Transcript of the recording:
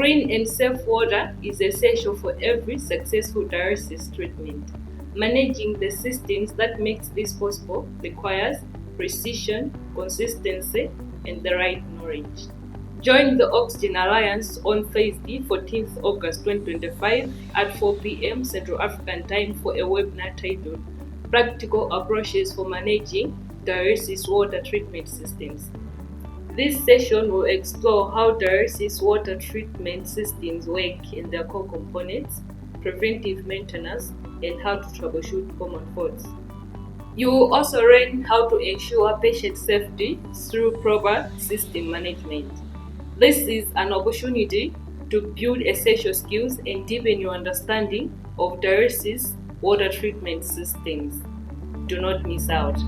Clean and safe water is essential for every successful dialysis treatment. Managing the systems that makes this possible requires precision, consistency, and the right knowledge. Join the Oxygen Alliance on Thursday, 14th August 2025 at 4 p.m. Central African Time for a webinar titled Practical Approaches for Managing Dialysis Water Treatment Systems. This session will explore how dialysis water treatment systems work and their core components, preventive maintenance, and how to troubleshoot common faults. You will also learn how to ensure patient safety through proper system management. This is an opportunity to build essential skills and deepen your understanding of dialysis water treatment systems. Do not miss out.